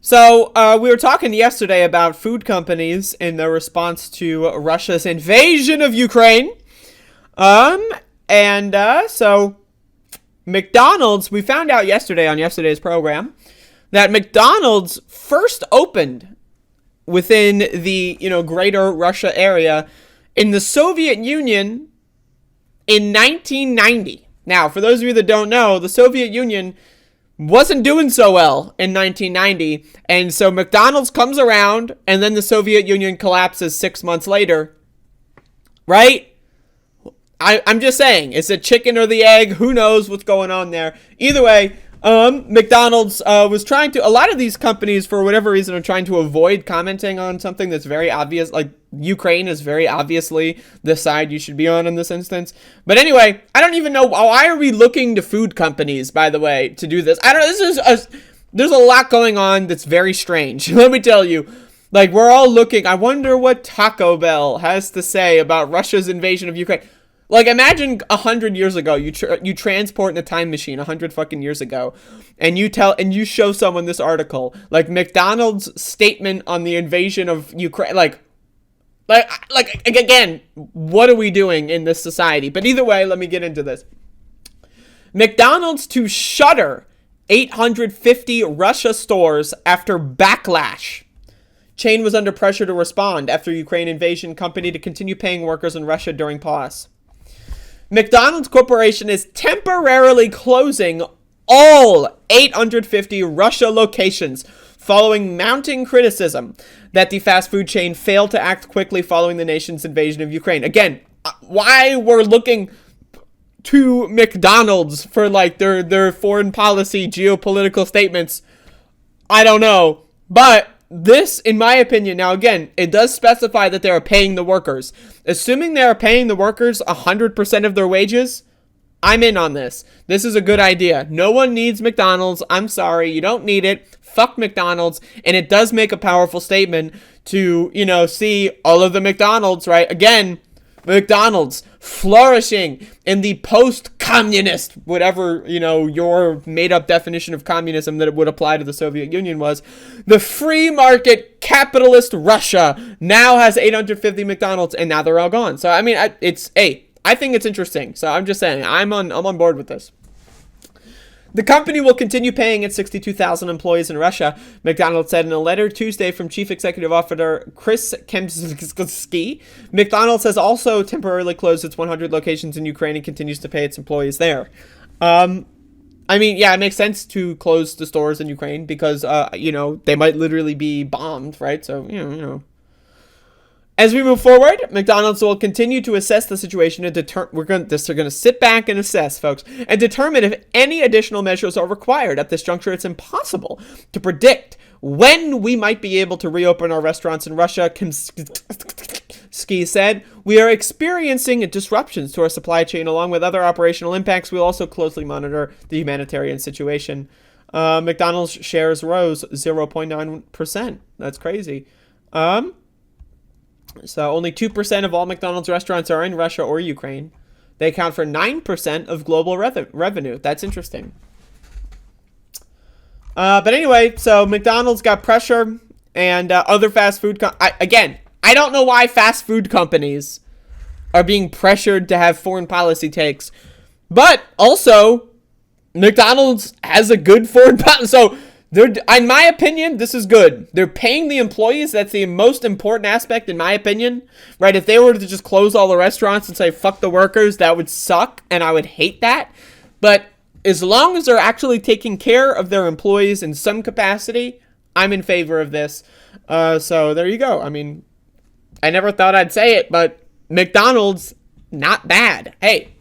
So, we were talking yesterday about food companies in their response to Russia's invasion of Ukraine. So McDonald's, we found out yesterday on yesterday's program that McDonald's first opened within the, greater Russia area in the Soviet Union in 1990. Now, for those of you that don't know, the Soviet Union wasn't doing so well in 1990, and so McDonald's comes around, and then the Soviet Union collapses 6 months later, right? I'm just saying, is it chicken or the egg? Who knows what's going on there? Either way, McDonald's was trying to, a lot of these companies, for whatever reason, are trying to avoid commenting on something that's very obvious, like Ukraine is very obviously the side you should be on in this instance. But anyway, I don't even know, why are we looking to food companies, by the way, to do this? I don't know, there's a lot going on that's very strange, let me tell you. Like, we're all looking, I wonder what Taco Bell has to say about Russia's invasion of Ukraine. Like, imagine 100 years ago, you transport in a time machine 100 fucking years ago, and you show someone this article, like McDonald's statement on the invasion of Ukraine, like again, what are we doing in this society? But either way, let me get into this. McDonald's to shutter 850 Russia stores after backlash. Chain was under pressure to respond after Ukraine invasion, company to continue paying workers in Russia during pause. McDonald's Corporation is temporarily closing all 850 Russia locations following mounting criticism that the fast food chain failed to act quickly following the nation's invasion of Ukraine. Again, why we're looking to McDonald's for like their foreign policy geopolitical statements, I don't know. But this, in my opinion, now again, it does specify that they are paying the workers. Assuming they are paying the workers 100% of their wages, I'm in on this. This is a good idea. No one needs McDonald's. I'm sorry, you don't need it. Fuck McDonald's. And it does make a powerful statement to, see all of the McDonald's, right? Again, McDonald's flourishing in the post-communist, whatever, your made-up definition of communism that it would apply to the Soviet Union was. The free market capitalist Russia now has 850 McDonald's, and now they're all gone. So, I mean, I think it's interesting. So, I'm just saying, I'm on board with this. The company will continue paying its 62,000 employees in Russia, McDonald's said in a letter Tuesday from Chief Executive Officer Chris Kempski. McDonald's has also temporarily closed its 100 locations in Ukraine and continues to pay its employees there. I mean, yeah, it makes sense to close the stores in Ukraine because, they might literally be bombed, right? So, As we move forward, McDonald's will continue to assess the situation and they're going to sit back and assess, folks, and determine if any additional measures are required. At this juncture, it's impossible to predict when we might be able to reopen our restaurants in Russia, Ski said. We are experiencing disruptions to our supply chain along with other operational impacts. We'll also closely monitor the humanitarian situation. McDonald's shares rose 0.9%. That's crazy. So only 2% of all McDonald's restaurants are in Russia or Ukraine. They account for 9% of global revenue. That's interesting. But anyway, so McDonald's got pressure and other fast food... I don't know why fast food companies are being pressured to have foreign policy takes. But also, McDonald's has a good foreign policy. So... in my opinion, this is good. They're paying the employees. That's the most important aspect, in my opinion. Right? If they were to just close all the restaurants and say, fuck the workers, that would suck, and I would hate that. But as long as they're actually taking care of their employees in some capacity, I'm in favor of this. So there you go. I mean, I never thought I'd say it, but McDonald's, not bad. Hey,